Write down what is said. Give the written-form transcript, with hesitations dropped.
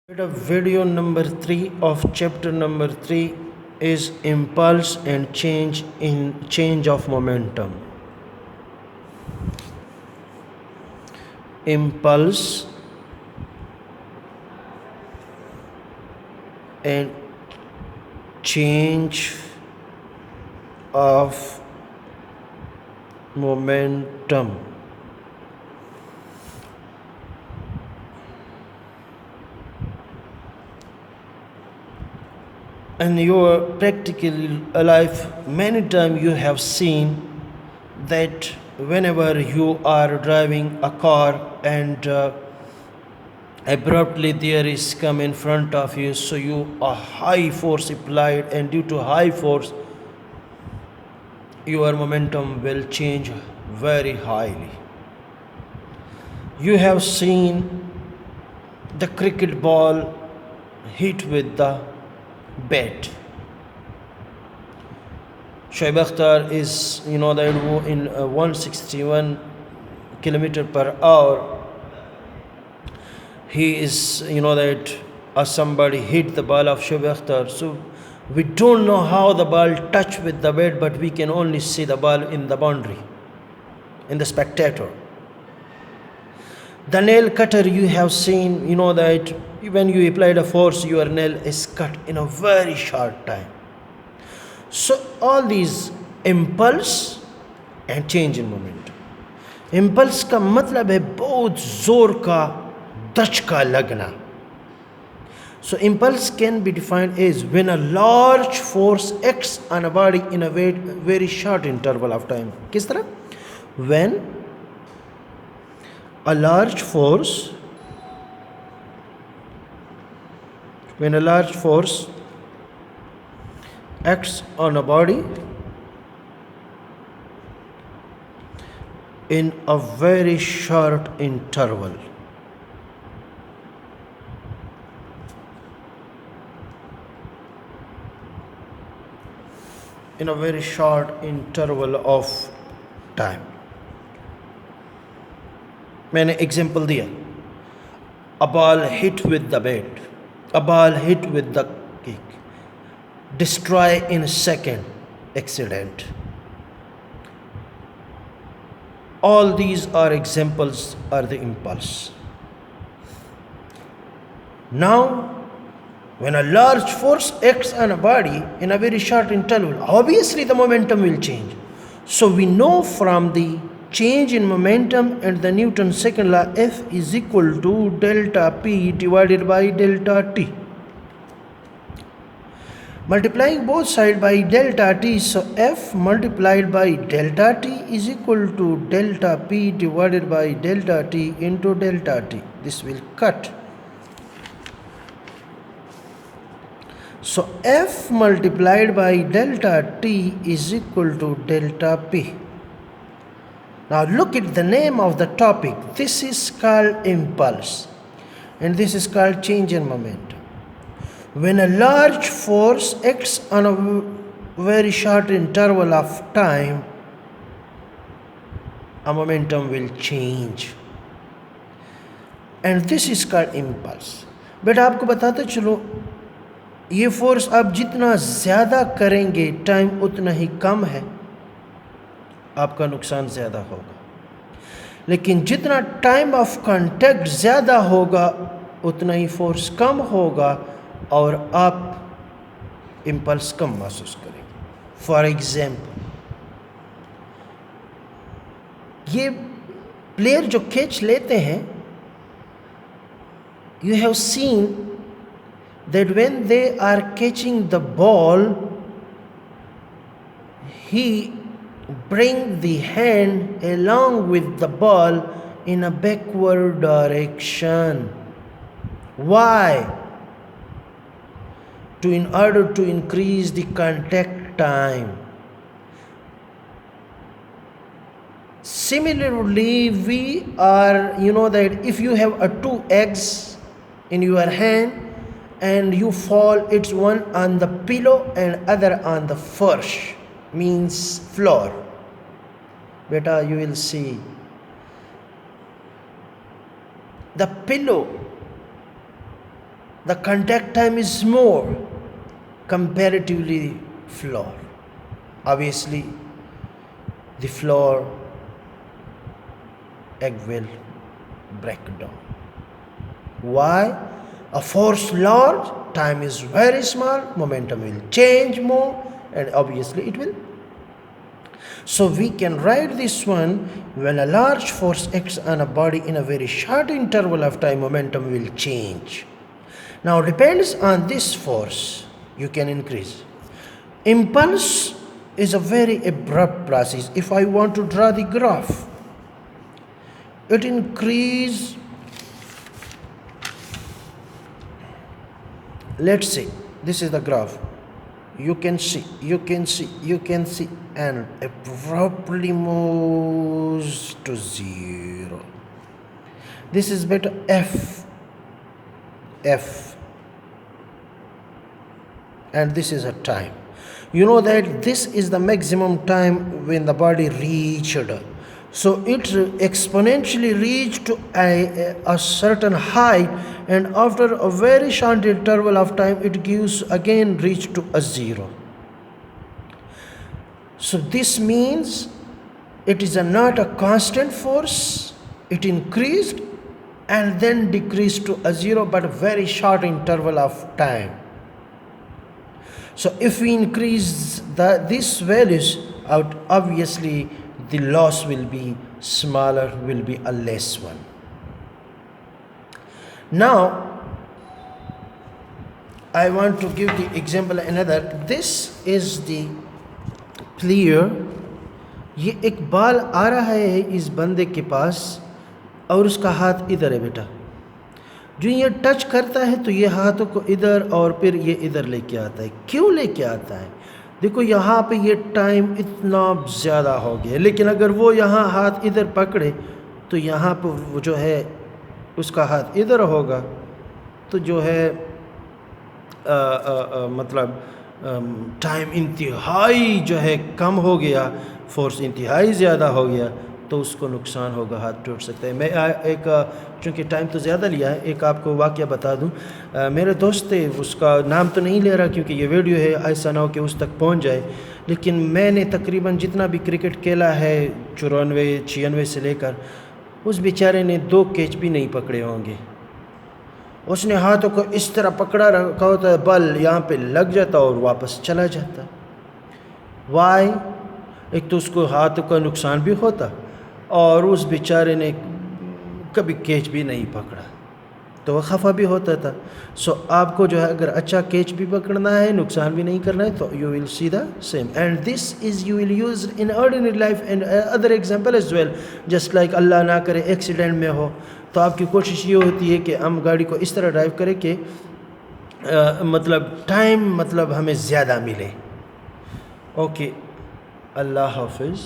The video number 3 of chapter number 3 is impulse and change of momentum. Impulse and change of momentum. In your practical life, many times you have seen that whenever you are driving a car and abruptly there is come in front of you, so you a high force applied, and due to high force your momentum will change very highly. You have seen the cricket ball hit with the bat. Shoaib Akhtar is, that in 161 kilometer per hour, he is, that somebody hit the ball of Shoaib Akhtar. So we don't know how the ball touched with the bat, but we can only see the ball in the boundary, in the spectator. The nail cutter you have seen, that when you apply the force, your nail is cut in a very short time. So all these impulse and change in momentum. Impulse का मतलब है बहुत जोर का दचका लगना. So impulse can be defined as when a large force acts on a body in a very short interval of time. किस तरह? When a large force acts on a body in a very short interval. In a very short interval of time. मैंने example दिया, a ball hit with the bat, a ball hit with the kick, destroy in a second, accident. All these are examples are the impulse. Now, when a large force acts on a body in a very short interval, obviously the momentum will change. So we know from the change in momentum and the Newton's second law, F is equal to delta P divided by delta T. Multiplying both sides by delta T, so F multiplied by delta T is equal to delta P divided by delta T into delta T. This will cut. So F multiplied by delta T is equal to delta P. Now look at the name of the topic. This is called impulse and this is called change in momentum. When a large force acts on a very short interval of time, a momentum will change. And this is called impulse. But आपको बताते चलो, ये force आप जितना ज़्यादा करेंगे time उतना ही कम है, आपका नुकसान ज़्यादा होगा. लेकिन जितना टाइम ऑफ कांटेक्ट ज़्यादा होगा उतना ही फोर्स कम होगा और आप इम्पल्स कम महसूस करेंगे. फॉर एग्जाम्पल, ये प्लेयर जो कैच लेते हैं, you have seen that when they are catching the ball, he bring the hand along with the ball in a backward direction. Why? In order to increase the contact time. Similarly, we are, that if you have two eggs in your hand and you fall, it's one on the pillow and other on the first, means floor. Beta, you will see the pillow the contact time is more comparatively floor. Obviously, the floor egg will break down. Why? A force large, time is very small, momentum will change more, and obviously it will. So we can write this one: when a large force acts on a body in a very short interval of time, momentum will change. Now depends on this force, you can increase. Impulse is a very abrupt process. If I want to draw the graph, it increase. Let's say this is the graph. You can see, and abruptly moves to 0. This is better F, and this is a time. You know that this is the maximum time when the body reached. So it exponentially reached to a certain height, and after a very short interval of time it gives again reach to a 0. So this means it is not a constant force. It increased and then decreased to a 0, but a very short interval of time. So if we increase these values out, obviously the loss will be smaller, will be a less one. Now I want to give the example another. This is the player. ये एक बाल आ रहा है इस बंदे के पास और उसका हाथ इधर है बेटा. जो ये टच करता है तो ये हाथों को इधर और फिर ये इधर लेके आता है. क्यों लेके आता है? देखो यहाँ पे ये टाइम इतना ज़्यादा हो गया, लेकिन अगर वो यहाँ हाथ इधर पकड़े तो यहाँ पे वो जो है उसका हाथ इधर होगा, तो जो है मतलब टाइम इंतहाई जो है कम हो गया, फोर्स इंतहाई ज़्यादा हो गया, तो उसको नुकसान होगा, हाथ टूट सकता है. मैं एक चूँकि टाइम तो ज़्यादा लिया है, एक आपको वाक़या बता दूं. मेरे दोस्त थे, उसका नाम तो नहीं ले रहा क्योंकि ये वीडियो है, ऐसा ना हो कि उस तक पहुंच जाए, लेकिन मैंने तकरीबन जितना भी क्रिकेट खेला है 94-96 से लेकर, उस बेचारे ने 2 कैच भी नहीं पकड़े होंगे. उसने हाथों को इस तरह पकड़ा रखा होता है, बल यहाँ पे लग जाता और वापस चला जाता. वाई? एक तो उसको हाथ का नुकसान भी होता और उस बेचारे ने कभी कैच भी नहीं पकड़ा, तो वह खफा भी होता था. सो आपको जो है अगर अच्छा कैच भी पकड़ना है, नुकसान भी नहीं करना है, तो you will see the same. And this is you will use in ordinary life and other example as well. Just like Allah ना करे एक्सीडेंट में हो, तो आपकी कोशिश ये होती है कि हम गाड़ी को इस तरह ड्राइव करें कि मतलब टाइम मतलब हमें ज़्यादा मिले. ओके, अल्लाह हाफिज़.